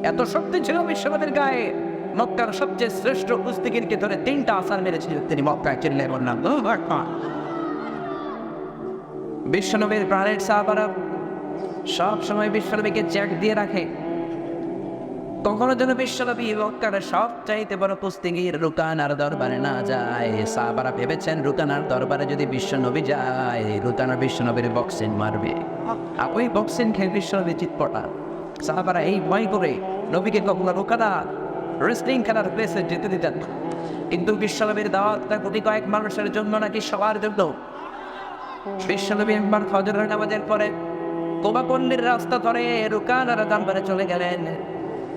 এত শক্তি ছিল বিশ্বনবীর গায়ে, মক্কার সবচেয়ে শ্রেষ্ঠ কুস্তিগিরকে ধরে 3টা আসার মেরেছিল তিনি। মক্কায় চিল্লায় বললাম বিশ্বনবীর প্রাণের সাহাবারা সব সময় বিশ্বনবীকে জ্যাক দিয়ে রাখে। কখনো যেন বিশ্বনবী মক্কার সব চাইতে বড় কুস্তিগির রুকানার দরবারে না যায়। সাহাবারা ভেবেছেন রুকানার দরবারে যদি বিশ্বনবী যায়, রুকানা বিশ্বনবীর বক্সিং মারবে, আর ওই বক্সিং খেয়ে বিশ্বনবী চিৎপটা। সাহাবারা এই ভয় করে নবীকে কখনো রুকানা রেসলিং খেলার প্লেসে যেতে দিতেন না। কিন্তু বিশ্বনবীর দাওয়াতটা কোটি কয়েক মানুষের জন্য নাকি সবার জন্য। বিশ্বনবী একবার ফজরের নামাজের পরে কোবা পল্লীর রাস্তা ধরে রুকানার দরবারে চলে গেলেন।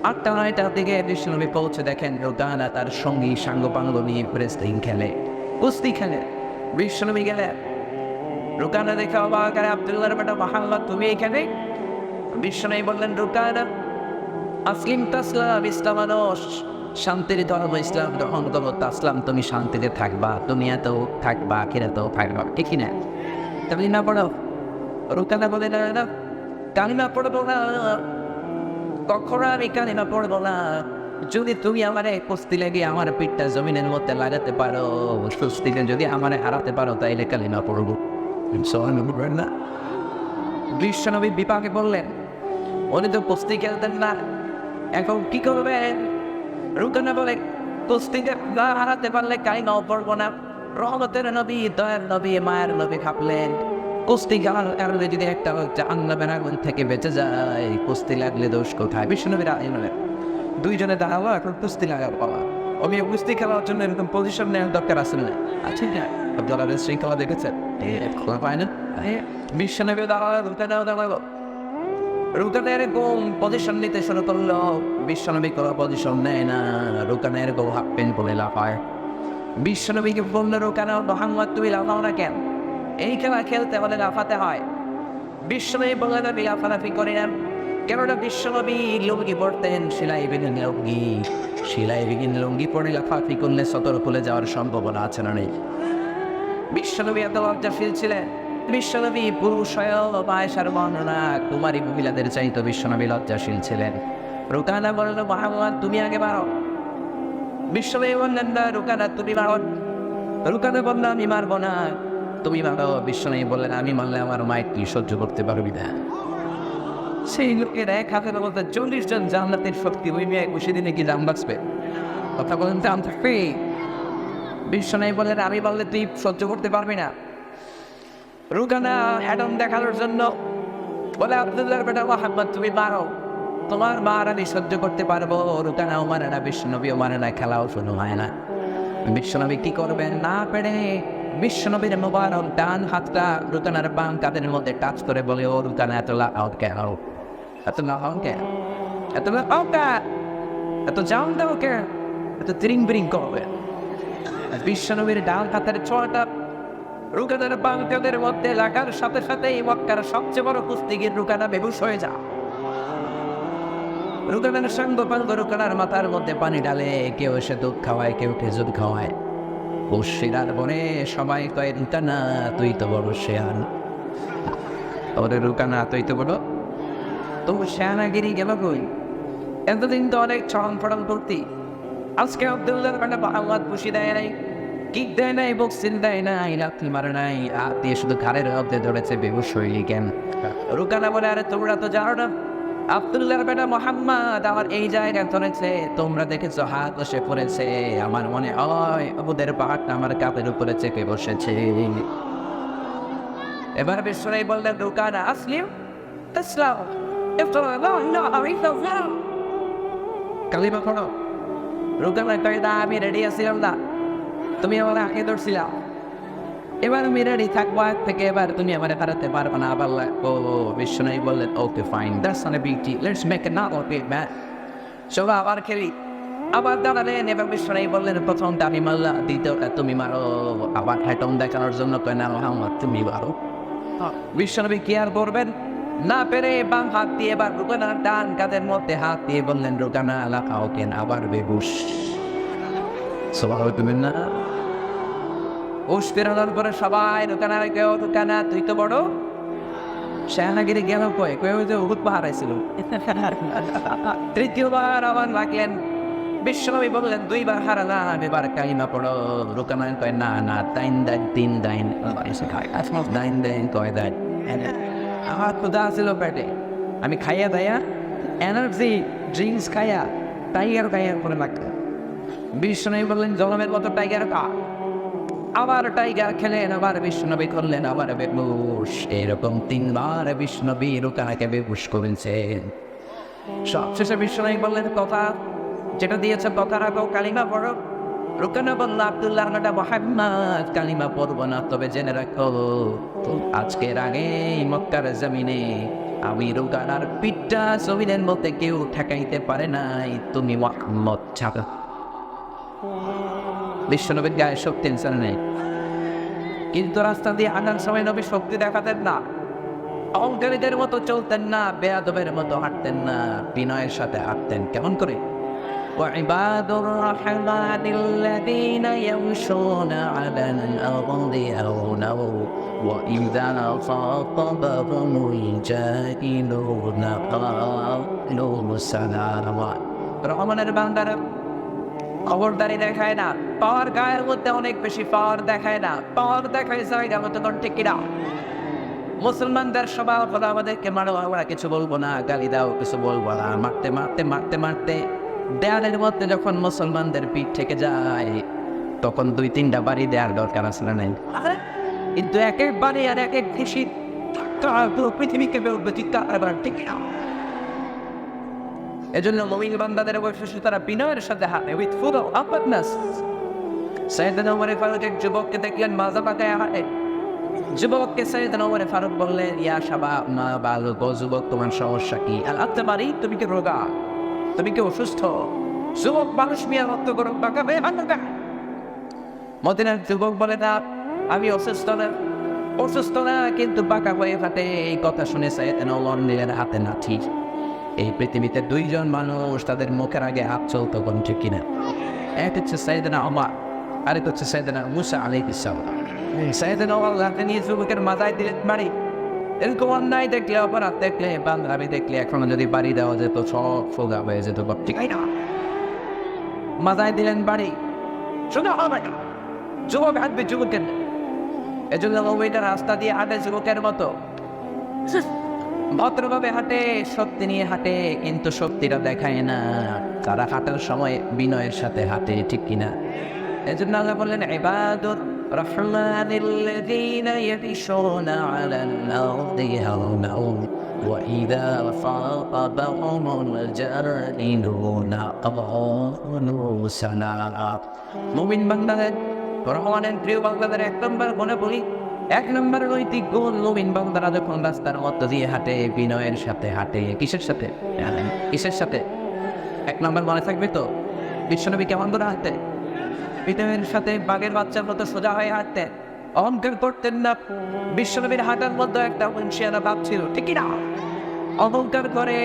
8টা-9টার দিকে বিশ্বনবী পৌঁছে দেখেন রুকানা তার সঙ্গী সাঙ্গপাঙ্গ নিয়ে রেসলিং খেলে, কুস্তি খেলে। বিশ্বনবী গেলে রুকানা দেখে অবাক, আরে আব্দুল্লাহর বেটা মুহাম্মদ, তুমি এখানে? বিশ্বনবী বললেন, রুকানা আসলিম তাসলাম, ইসলামানোস শান্তির ধর্ম, ইসলাম গ্রহণ করো, তাসলাম তুমি শান্তিতে থাকবা, দুনিয়াতেও থাকবা, আখিরাতেও থাকবা, ঠিক না? তুমি না পড়ো? রুকানা বলে, না কালিমা পড়বো না, কখনো আমি কালিমা পড়বো না। যদি তুমি আমার কুস্তি লেগে আমার পিঠটা জমিনের মধ্যে লাগাতে পারো, কুস্তিতে যদি আমার হারাতে পারো, তাইলে কালিমা পড়বো। না, বিশ্বনবী বিপাকে বললেন, উনি তো কুস্তি খেলতেন না, এখন কি করবেন? রুকানা বলে, কুস্তিতে না হারাতে পারলে কালিমাও পড়বো না। রহমতের নবী, দয়ার নবী, মায়ের নবী ভাবলেন কুস্তি খেলার কারণে যদি একটা জাহান্নামের আগুন থেকে বেঁচে যায়, কুস্তি লাগলে দোষ কোথায়? বিশ্বনবীর আইনের দুইজনে দাঁড়ালো, এখন কুস্তি লাগাবো। আমি কুস্তি খেলার জন্য এরকম পজিশন নেওয়ার দরকার আছে না? আচ্ছা না, আপনারা শৃঙ্খলা দেখেছেন, খোলা পায় না। বিশ্বনবী দাঁড়ালো, রুকানাও দাঁড়ালো। রুকানা এরকম পজিশন নিতে শুরু করলো। বিশ্বনবী কোনো পজিশন নেয় না, রুকানা এরকম হাফ প্যান্ট বলে লাফায়। বিশ্বনবীকে বললো, রুকানা মুহাম্মদ তুমি লাফাও না কেন? এই খেলা খেলতে হলে লাফাতে হয়। বিশ্বনবী বললেন, আমি লাফালাফি করি না। কেননা বিশ্বনবী লুঙ্গি পড়তেন, সেলাই-বিহীন লুঙ্গি। সেলাই-বিহীন লুঙ্গি পরে লাফালাফি করলে সতর খুলে যাওয়ার সম্ভাবনা আছে না নেই? বিশ্বনবী এত লজ্জাশীল ছিলেন। বিশ্বনবী পুরুষ হয়েও আয়েশার বর্ণনা, কুমারী মহিলাদের চাইতে বিশ্বনবী লজ্জাশীল ছিলেন। রুকানা বলল, মুহাম্মদ তুমি আগে মারো। বিশ্বনবী বললেন, না রুকানা তুমি মারো। রুকানা বলল, আমি মারবো না, তুমি মারো। বিশ্বনবী বললেন, আমি মারলে আমার মায়ের তুই সহ্য করতে পারবি না। সেই লোকের এক হাতের মধ্যে 40 জন জান্নাতের শক্তি, ওই মেয়ে 21 দিনে কি জান বাঁচবে? কথা বলেন তো, আমি থাকবে? বিশ্বনবী বললেন, আমি বললে তুই সহ্য করতে পারবি না। রুকানা অ্যাডম দেখানোর জন্য বলে, আব্দুল্লাহর বেটা মুহাম্মদ তুমি মারো, তোমার মার আমি সহ্য করতে পারবো। রুকানাও মানে না, বিশ্বনবীও মানে না, খেলাও শুরু হয় না। বিশ্বনবী কি করবেন না পেরে বিশ্বনবীর মোবারক ডান হাতটা রুকানার বাম কাঁধের মধ্যে টাচ করে বলে, ও রুকানা এত লাউড কেন? এত লাউড কেন? এত লাউড কেন? এত জাম দাও কেন? এত ত্রিং বিরিং করবে? বিশ্বনবীর ডান হাতের ছোঁয়াটা রুকানার বাম কাঁধের মধ্যে লাগার সাথে সাথেই মক্কার সবচেয়ে বড় কুস্তিগির রুকানা বেহুশ হয়ে যা। রুকানার সাঙ্গপাঙ্গ রুকানার মাথার মধ্যে পানি ডালে, কেউ এসে দুধ খাওয়ায়, কেউ খেজুর খাওয়ায়। শিরার বনে সবাই কয়, রুকানা তুই তো বড় শেয়ান। ওরে রুকানা তুই তো বড়, তবু শেয়ানাগিরি গেল কই? এতদিন তো অনেক ছড়ন ফড়ন করতি, আজকে আব্দুল্লাহর বেটা মুহাম্মদ খুশি দেয় নাই, কিক দেয় নাই, বক্সিং দেয় নাই, লাথি মারে নাই, হাত দিয়ে শুধু ঘাড়ের মধ্যে ধরেছে, বেহুশ হইলি কেন? রুকানা বলে, আরে তোমরা তো জানো না, আব্দুল্লাহর বেটা মুহাম্মদ আমার এই জায়গায় ধরেছে, তোমরা দেখেছো হাত বসে পড়েছে, আমার মনে হয় ওদের পাহাড়টা আমার কাপের উপরে চেপে বসেছে। এবার বিশ্বনবী বললেন, রুকানা আসলিম তাসলাম, কালিমা পড়ো। রুকানা কয়, না আমি রেডি আছিলাম না, তুমি আমার আঁকে ধরছিলাম, এবার আমি রেডি থাকবো আগ থেকে, এবার তুমি আমার হারাতে পারবে না। আবার ও বিশ্বনবী বললেন, okay fine, that's not a big deal, let's make a now okay man, চলো আবার খেলি। আবার দাঁড়ালেন, এবার বিশ্বনবী বললেন, প্রথমটা আমি মারলাম, দ্বিতীয়টা তুমি মারো। আবার হ্যাটম দেখানোর জন্য কয়, না মুহাম্মদ তুমি মারো। বিশ্বনবী কি আর করবেন, না পেরে বাম হাত দিয়ে এবার রুকানার ডান কাঁধের মধ্যে হাত দিয়ে বললেন, রুকানা লাফাও কেন? আবার বেহুশ। সুবহানাল্লাহ না, হুশ ফেরানোর পরে সবাই রুকানা কেউ, রুকানা তুই তো বড় সেনাগিরি গেল কয়ে কয়ে ওই যে উহুদ পাহাড় আইছিল। তৃতীয়বার আবার লাগলেন, বিশ্বনবী বললেন 2 বার হারালাম, এবার কালিমা পড়ো। রুকানায়ন কয় না না, thine thine 3 thine thine thine কয় দাইন। আমার ক্ষুধা ছিল পেটে, আমি খাইয়া দাইয়া এনার্জি ড্রিঙ্কস খাইয়া টাইগার খাইয়া করে লাগতাম। বিশ্বনবী বললেন জলমের মতো টাইগার খা। আবার টাইগার খেলেন, আবার বিষ্ণুনবী করলেন আবার বেহুশ। এরকম 3 বার বিষ্ণুনবী রুকানাকে বেহুশ করেছেন। সবশেষে বিষ্ণুনবী বললেন কথা যেটা দিয়েছে কথা রাখো, কালিমা পড়ো। রুকানা বলল আব্দুল্লাহ নামটা মুহাম্মদ, কালিমা পড়বো না, তবে জেনে রাখো আজকের আগে মক্কার জমিনে আমি রুকানার পিঠটা জমিনের মধ্যে কেউ ঠেকাইতে পারে নাই, তুমি মুহাম্মদ ছাড়া। বিশ্বনবীর গায়ে শক্তি নেই, কিন্তু রাস্তা দিয়ে হাঁটার সময় নবী শক্তি দেখাতেন না, অহংকারীদের মতো চলতেন না, বেয়াদবের মতো হাঁটতেন না, বিনয়ের সাথে হাঁটতেন। কেমন করে? وعباد الرحمن الذين يمشون على الأرض هونا وإذا خاطبهم الجاهلون قالوا سلاما। রহমানের বান্দারা খবরদারি দেখায় না, পাওয়ার গায়ের মধ্যে অনেক বেশি পাওয়ার দেখায় না, পাওয়ার দেখায় জায়গা মতো ঠিক কিনা। মুসলমানদের স্বভাব হলো আমাদেরকে মারো, আমরা কিছু বলবো না, গালি দাও, কিছু বলবো না, মারতে মারতে মারতে মারতে দেয়ালের মধ্যে যখন মুসলমানদের পিঠ থেকে যায় তখন 2-3টা বাড়ি দেওয়ার দরকার আসলে নাই, কিন্তু এক এক বাড়ি আর এক এক খুশি পৃথিবীকে ঠিক না। এজন্য মুমিন বান্দাদের বৈশিষ্ট্য তারা বিনয়ের সাথে হাঁটে, উইথ ফুল অফ আপনেস। সাইয়েদনা ওমর ফারুক এক যুবককে দেখলেন মাজা পাকায় হাঁটে। যুবককে সাইয়েদনা ওমর ফারুক বললেন ইয়া শাবাব মা বালুগ, যুবক তোমার সমস্যা কি? আচ্ছা বাড়ি, তুমি কি রোগা, তুমি কি অসুস্থ? যুবক মানুষ মিয়া রক্ত গরম বাঁকা হয়ে হাঁটবে। মদিনার যুবক বলে না আমি অসুস্থ না কিন্তু বাঁকা হয়ে হাঁটে। এই কথা শুনে সাইয়েদনা ওমর নিলেন হাতে লাঠি। এই পৃথিবীতে 2 জন মানুষ তাদের মুখের আগে হাত চলতো, কোন ঠিক কিনা? এক হচ্ছে সাইয়েদনা ওমর, আরেক হচ্ছে সাইয়েদনা মুসা আলাইহিস সালাম। সাইয়েদনা ওমর হাতে নিয়ে যুবকের মাথায় দিলেন বাড়ি। এরকম অন্যায় দেখলে, অপরাধ দেখলে, বান্ধবী দেখলে এখনো যদি বাড়ি দেওয়া যেত সব সোজা হয়ে যেত, ঠিক না? মাথায় দিলেন বাড়ি, সোজা হবে না। যুবক হাঁটবে যুবকের, এজন্য ওইটা রাস্তা দিয়ে হাঁটে যুবকের মতো, ভদ্রভাবে হাঁটে, শক্তি নিয়ে হাঁটে, কিন্তু শক্তিটা দেখায় না। তারা হাঁটার সময় বিনয়ের সাথে হাঁটে, ঠিক কিনা? এজন্য আল্লাহ বললেন ইবাদুর রহমানিল্লাযীনা ইয়ামশুনা আলাল আরদি হাওনা ওয়া ইযা খাতাবাহুমুল জাহিলুনা ক্বালু সালামা। মুমিন বান্দাদের, রহমানের প্রিয় বান্দাদের 1 নম্বর মনে বলি, 1 নম্বর নৈতিক গুণ, মুমিন বান্দারা যখন রাস্তার মধ্য দিয়ে হাঁটে বিনয়ের সাথে হাঁটে। কিসের সাথে? কিসের সাথে? 1 নম্বর মনে থাকবে তো, বিশ্বনবী কেমন করে হাঁটতেন? বিনয়ের সাথে, বাঘের বাচ্চার মতো সোজা হয়ে হাঁটতেন, অহংকার করতেন না। বিশ্বনবীর হাঁটার মধ্যে একটা হুঁশিয়ানা ভাব ছিল, ঠিক না? অহংকার করে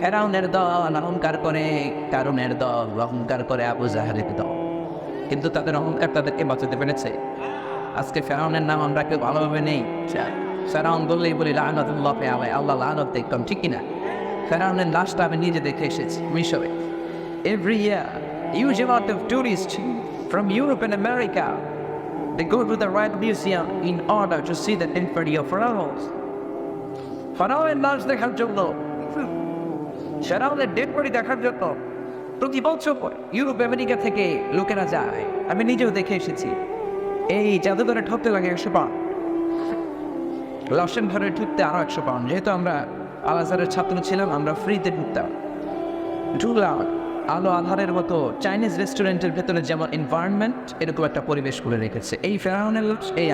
ফেরাউনের দল, অহংকার করে কারুনের দল, অহংকার করে আবু জাহেলের দল, কিন্তু তাদের অহংকার তাদেরকে বাঁচাতে পেরেছে। আজকে ফেরাউনের নাম আমরা কেউ ভালোভাবে নেই। ফেরাউন বললেই বলি লাআনাতুল্লাহ আলাইহি, আল্লাহ লানত দেখতাম, ঠিক কিনা? ফেরাউনের লাশটা আমি নিজে দেখে এসেছি মিশরে। Every year, huge amount of tourists from Europe and America, they go to the Red Museum in order to see the dead body of pharaohs. ফেরাউনের লাশ দেখার জন্য, ফেরাউনের ডেড বডি দেখার জন্য প্রতি বছর ইউরোপ আমেরিকা থেকে লোকেরা যায়। আমি নিজেও দেখে এসেছি। এই জাদুঘরে ঢুকতে লাগে 100 পাউন্ড, লাশের ঘরে ঢুকতে আরো 100 পাউন্ড। যেহেতু আমরা আল আজহারের ছাত্র ছিলাম, আমরা ফ্রিতে ঢুকতাম। ঢুকলাম, আলো আধারের মতো চাইনিজ রেস্টুরেন্টের ভেতরে যেমন এনভায়রনমেন্ট, এরকম একটা পরিবেশ করে রেখেছে। এই ফেরাউনের লাশ, এই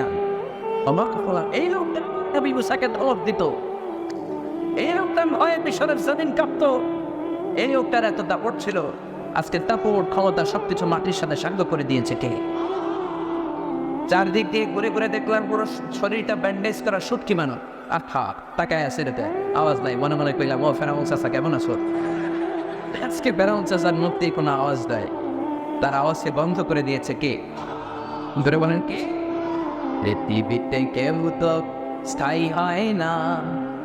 এই লোকটা নবী মুসাকে ধমক দিত, এই লোকটা ভয়ে মিশরের জমিন কাঁপত, এই লোকটার এত দাপট ছিল। আজকে দাপট, ক্ষমতা সবকিছু মাটির সাথে সাঙ্গ করে দিয়েছে কে? চারদিক দিয়ে ঘুরে ঘুরে দেখলাম পুরো শরীরটা ব্যান্ডেজ করা সুটকি মানুষ। আহা, তাকায় আছে রেতে, আওয়াজ নাই। মনে মনে কইলাম ও ফেরাউন চাচা কেমন আছো? আজকে ফেরাউন চাচার মুখ দিয়ে কোনো আওয়াজ দেয়, তার আওয়াজকে বন্ধ করে দিয়েছে কে? ধরে বলেন কে? পৃথিবীতে কেউ তো স্থায়ী হয় না,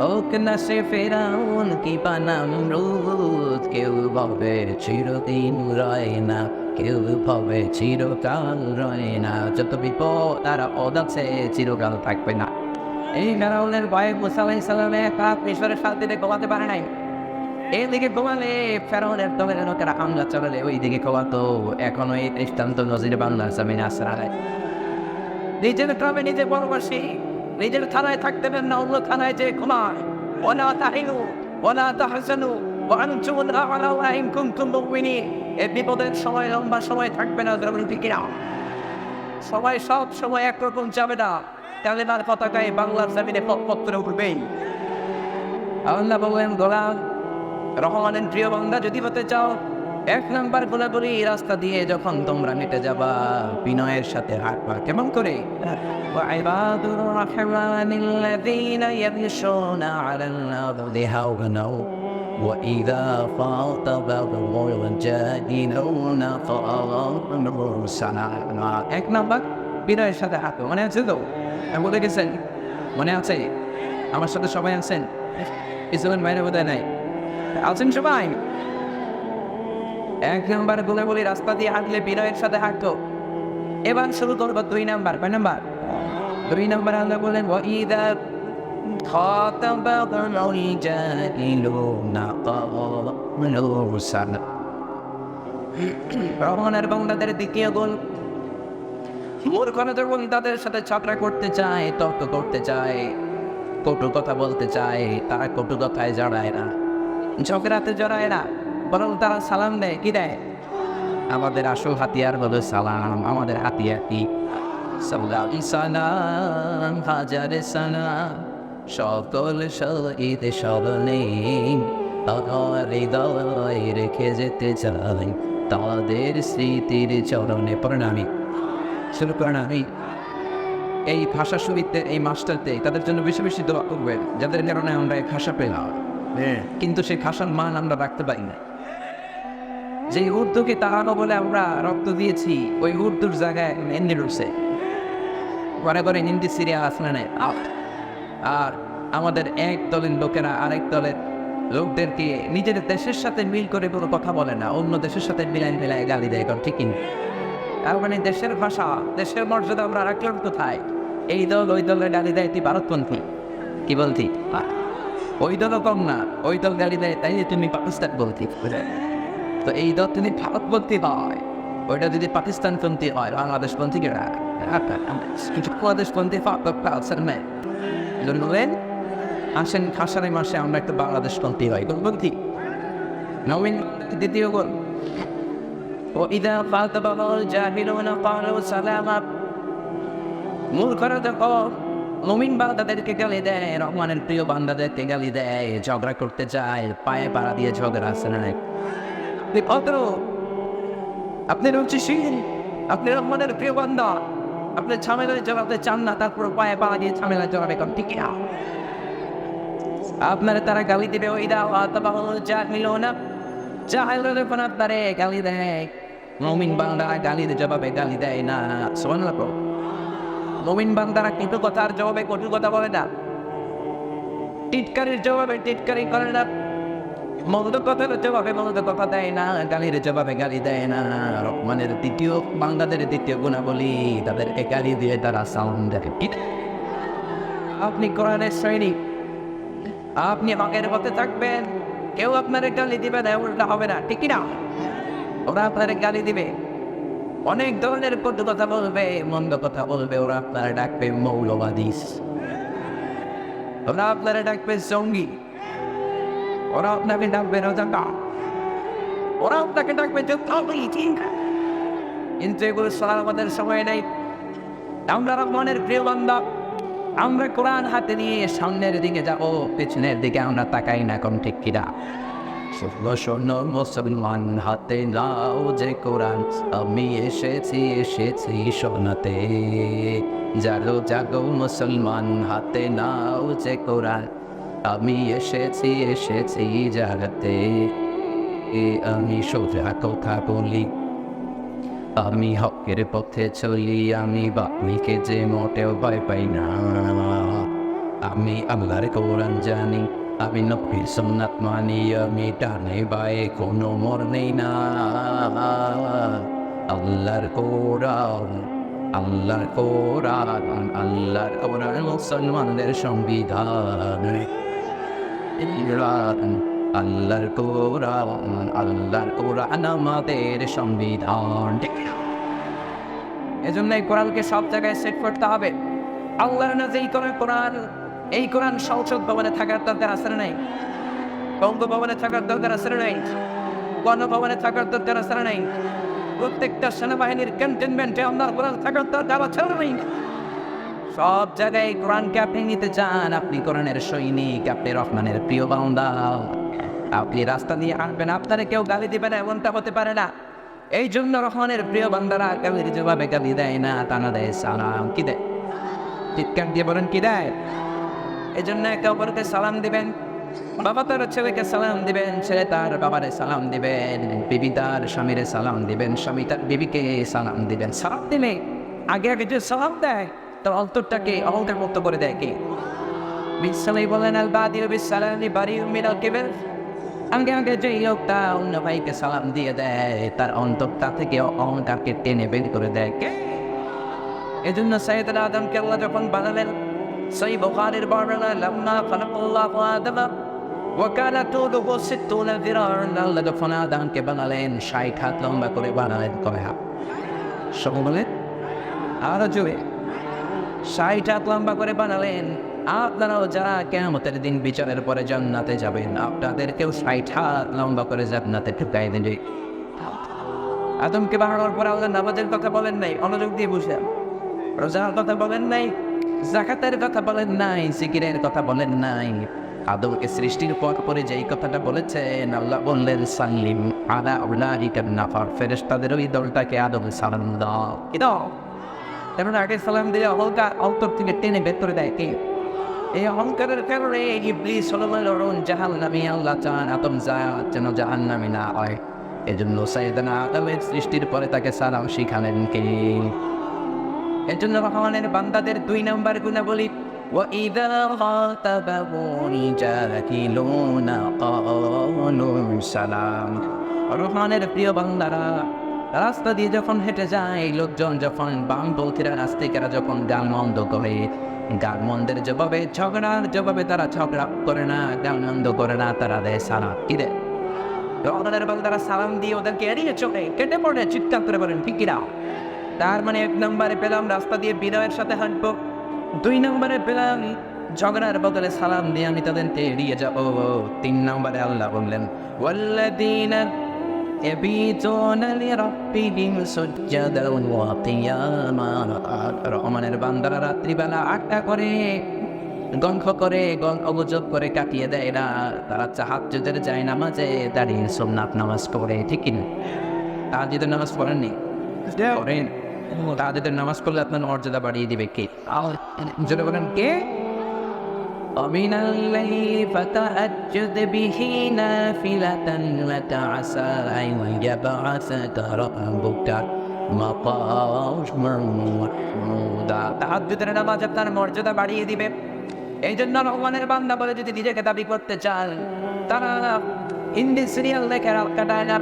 হোক না সে ফেরাউন কি বানাম রুদ, কেউ ভাবে চিরদিন রয় না, কেউ ভাবে চিরকাল রয় না। যত বিপদ আর আপদ আছে চিরকাল থাকবে না। এই ফেরাউনের ভয়ে মুসা আলাইহিস সালাম এক রাত মিশরের শান্তিতে ঘুমাতে পারে নাই। এইদিকে ঘুমালে ফেরাউনের দলের লোকেরা হামলা চালালে ওই দিকে ঘুমাতো। এখনো এই দৃষ্টান্ত নজির বাংলার জমিনে আসরায়। নিজের গ্রামে নিজে বড়বাসী, নিজের থানায় থাকতে পারেন না, অন্য থানায় যে ঘুমায়। ওলা তাহিনু ওলা তাহজানু ওয়া আনতুম আ'লা ইন কুনতুম মুমিনিন। এই বিপদের সময় লম্বা সময় থাকবে না, গ্রামের দিকেরা সবাই সব সময় একরকম যাবে না। কালেমার পতাকায় বাংলার জমিনে পথপত্রে উঠবেই। আল্লাহ বললেন, গোলাম রহমানের প্রিয় বান্দা যদি হতে চাও, এক নাম্বার গোলাগুলি রাস্তা দিয়ে যখন তোমরা হেঁটে যাবা, বিনয়ের সাথে হাঁটবা। কেমন করে? وعباد الرحمن الذين يمشون على الأرض هونا وإذا خاطبهم الجاهلون قالوا سلاما। এক নাম্বার বিনয়ের সাথে হাঁটো। মনে আছে তো? বলে গেছেন, মনে আছে? আমার সাথে সবাই আছেন? কিছুক্ষণ বাইরে বোধহয় নাই, আছেন সবাই? এক নাম্বার গোলাগুলি রাস্তা দিয়ে হাঁটলে বিনয়ের সাথে হাঁটতো। এবার শুরু করবো 2 নাম্বার। কয় নাম্বার? 2 নাম্বার আল্লাহ বলেন, ওয়াইদা খাতাবাহুমুল জাহিলুনা ক্বালু সালাম। রহমানের বান্দাদের দ্বিতীয় গুণ, মূর্খরা যখন তাদের সাথে ঝগড়া করতে চায়, তর্ক করতে চায়, কটু কথা বলতে চায়, তারা কটু কথায় জড়ায় না, ঝগড়াতে জড়ায় না, বরং তারা সালাম দেয়। কি দেয়? আমাদের আসল হাতিয়ার হলো সালাম। আমাদের হাতিয়ার কি? সালাম সালাম হাজারে সালাম, সকল শহীদ স্মরণে তাদের হৃদয় রেখে যেতে চাই, তাদের স্মৃতির চরণে প্রণামী। শুরু প্রণামী। এই ভাষা শহীদতে, এই মাস্টারতে, তাদের জন্য বেশি বেশি দোয়া করবেন, যাদের কারণে আমরা এই ভাষা পেলাম। কিন্তু সেই ভাষার মান আমরা রাখতে পারি না। যে উর্দুকে তাহানো বলে আমরা রক্ত দিয়েছি, ওই উর্দুর জায়গায় হিন্দি রয়েছে। ঘরে ঘরে হিন্দি সিরিয়াল আসলে আর আমাদের এক দলের লোকেরা আরেক দলের লোকদেরকে নিজের দেশের সাথে মিল করে কোনো কথা বলে না, অন্য দেশের সাথে মিলাই গালি দেয়। এখন ঠিকই না। আর মানে দেশের ভাষা, দেশের মর্যাদা আমরা রাখলাম কোথায়? এই দল ওই দলের গালি দেয় তুই ভারতপন্থী। কি বলতি? ওই দলও কম না, ওই দল গালি দেয় তাই তুমি পাকিস্তান বলতি। তো এই দল যদি ভারতপন্থী হয়, ওইটা যদি পাকিস্তানপন্থী হয়, বাংলাদেশপন্থী কেনা কিছু বাংলাদেশপন্থী বললেন, আসেন খাসারি মাসে আমরা একটু বাংলাদেশপন্থী হয়। কোনপন্থী? নবীন দ্বিতীয় গোল, وإذا خاطبهم الجاهلون قالوا سلاما। মূর্খরা যখন মুমিন বান্দাদেরকে গালি দেয়, রহমানের প্রিয় বান্দাদেরকে গালি দেয়, ঝগড়া করতে চায়, পায়ে পাড়া দিয়ে ঝগড়া আছে না? আপনি রুচিশীল, আপনি রহমানের প্রিয় বান্দা, আপনি ঝামেলায় জড়াতে চান না, তারপর পায়ে পাড়া দিয়ে ঝামেলায় জড়াবে। কম ঠিক না? আপনারা তারা গালি দিবে। ওইদা খাতাবাহুমুল জাহিলুনা, জাহিলরা যখন আপনারে গালি দেয়, মুমিন বান্দারা গালির জবাবে গালি দেয় না। সুবহানাল্লাহ। মুমিন বান্দারা কটু কথার জবাবে কটু কথা বলে না, টিটকারির জবাবে টিটকারি করে না, মন্দ কথার জবাবে মন্দ কথা দেয় না, গালির জবাবে গালি দেয় না। রহমানের দ্বিতীয় বান্দাদের দ্বিতীয় গুণাবলী, তাদেরকে গালি দিয়ে তারা সালাম দেয়। আপনি কোরআনের সৈনিক, আপনি হকের পথে থাকবেন, কেউ আপনার গালি দিবে না, উল্টা হবে না। ঠিক না? ওরা আপনার গালি দিবে, অনেক ধরনের কটু কথা বলবে, মন্দ কথা বলবে। ওরা আপনারা ডাকবে মৌলবাদী, ওরা আপনারা ডাকবে জঙ্গি, ওরা আপনাকে ডাকবে রাজাকার, ওরা আপনাকে ডাকবে যুদ্ধাপরাধী। কিন্তু এগুলো শোনার আমাদের সময় নেই। আমরা রহমানের প্রিয় বান্দা, আমরা কোরআন হাতে নিয়ে সামনের দিকে যাবো, পেছনের দিকে আমরা তাকাই না। কোন ঠিক কিনা? শোনো মুসলমান, হাতে নাও যে কোরআন, আমি এসেছি শোনাতে। জাগো জাগো মুসলমান, হাতে নাও যে কোরআন, আমি এসেছি জাগাতে। আমি সোজা কথা বলি, আমি হকের পথে চলি, আমি বাপনিকে যে মোটেও ভয় পাই না। আমি আল্লাহর কোরআন জানি, আমি নবীর সুন্নাত মানি, আমি ডানে বায়ে কোনো মোর নেই না। আল্লাহর কোরআন, আল্লাহর কোরআন, আল্লাহর কোরআন মুসলমানদের সংবিধান। আল্লাহর কোরআন, আল্লাহর কোরআন আমাদের সংবিধান। এজন্য এই কোরআনকে সব জায়গায় সেট করতে হবে। আল্লাহর নাজেই করে কোরআন, এই কোরআন সংসদ ভবনে থাকার দরকার আছে না নাই? বঙ্গভবনে থাকার দরকার আছে না নাই? গণভবনে থাকার দরকার আছে না নাই? প্রত্যেকটা সেনাবাহিনীর ক্যান্টনমেন্টে আল্লাহর কোরআন থাকার দরকার আছে না নাই? সব জায়গায় কোরআনকে আপনি নিতে চান, আপনি কোরআনের সৈনিক, আপনি রহমানের প্রিয় বান্দা। আপনি রাস্তা দিয়ে হাঁটবেন, আপনারা কেউ গালি দিবে না, এমনটা হতে পারে না। এই জন্য রহমানের প্রিয় বান্দারা গালির জবাবে গালি দেয় না, তানা দেয় সালাম। কি দেয়? চিৎকার দিয়ে বলেন কি দেয়? এই জন্য একে অপরকে সালাম দিবেন। বাবা তার ছেলেকে সালাম দিবেন, ছেলে তার বাবারে সালাম দিবেন, বিবি তার স্বামীরে সালাম দিবেন, স্বামী তার বিবিকে সালাম দিবেন। সালাম দিলে আগে আগে যে সালাম দেয় তার অন্তরটাকে অহংকার মুক্ত করে দেয় কে? বিশ্বনবী বলেন আল বাদিউ বিসসালামি বারিউম মিনাল কিবর। আগে আগে যে লোকটা অন্য ভাইকে সালাম দিয়ে দেয় তার অন্তরটা থেকে অহংকারকে টেনে বের করে দেয় কে? এজন্য সাইয়েদনা আদমকে আল্লাহ যখন বানালেন, সহিহ বুখারীর বর্ণনা, লাম্মা খালাকাল্লাহু আদমা ওয়া কানা তুলুহু ৬০ যিরাআন। আল্লাহ যখন আদমকে বানালেন ৬০ হাত লম্বা করে বানালেন। কয় হাত? সব বলেন আরো জোরে। ৬০ হাত লম্বা করে বানালেন। আপনারাও যারা কিয়ামতের দিন বিচারের পরে জান্নাতে যাবেন, আপনাদেরকেও ৬০ হাত লম্বা করে জান্নাতে ঢুকাই দেবে। আদমকে বানানোর পর আল্লাহ নামাজের কথা বলেন নাই, মনোযোগ দিয়ে বুঝেন। রোজার কথা বলেন নাই, যাকাতের কথা বলেন নাই, জিকিরের কথা বলেন নাই। আদমকে সৃষ্টির পর পরে যেই কথাটা বলেছেন, আল্লাহ বললেন সাল্লিম আলা উলাইকা নাফার, ফেরেশতাদের ওই দলটাকে আদম সালাম দাও। কি দাও? কারণ আগে সালাম দিলে অহংকার অন্তর থেকে টেনে বের করে দেয় কে? এই অহংকারের কারণে ইবলিস সলমান জাহান্নামী। আল্লাহ চান আদম যেন জাহান্নামী না হয়। এজন্য সাইয়েদনা আদমের সৃষ্টির পরে তাকে সালাম শিখালেন কে? এজন্য রহমানের বান্দাদের ২ নম্বর গুণাবলী, ওয়াইদা খাতাবাহুল জাহিলুনা ক্বালু সালাম। রহমানের প্রিয় বান্দারা রাস্তা দিয়ে যখন হেঁটে যায়, লোকজন যখন বামপন্থীরা নাস্তিকেরা যখন গান মন্দ করে, গান মন্দের জবাবে, ঝগড়ার জবাবে তারা ঝগড়া করে না, গান মন্দ করে না, তারা দেয় সালাম। কি দেয়? রহমানের বান্দারা সালাম দিয়ে ওদেরকে এড়িয়ে চলে, কেটে পড়ে, চিৎকার করে বলেন ঠিক কিনা? তার মানে ১ নম্বরে পেলাম রাস্তা দিয়ে বিনয়ের সাথে হাঁটবো, ২ নম্বরে পেলাম ঝগড়ার বদলে সালাম দিয়ে আমি তাদেরকে এড়িয়ে যাবো, ৩ নম্বরে আল্লাহ বললেন ওয়াল্লাযীনা ইয়াবিতুনা লিরাব্বিহিম সুজদান ওয়া কিয়ামা। রহমানের বান্দারা রাত্রিবেলা আড্ডা করে, গল্প করে, অগুজব করে কাটিয়ে দেয় না, তারা তাহাজ্জুদের যায় নামাজে দাঁড়িয়ে সুন্নাত নামাজ পড়ে। ঠিক কিনা? তাহাজ্জুদের নামাজ পড়েননি? পড়েন। তাহাজ্জুদের নামাজ পড়লে আপনার মর্যাদা বাড়িয়ে দিবে কে? যদি বলেন কে? ومن الليل فتهجد به نافلة لك عسى أن يبعثك ربك مقاما محمودا। তাহাজ্জুদের নামাজ আপনার মর্যাদা বাড়িয়ে দিবে। এই জন্য রহমানের বান্দা বলে যদি নিজেকে দাবি করতে চান, তারা হিন্দি সিরিয়াল দেখে রাত কাটায় না,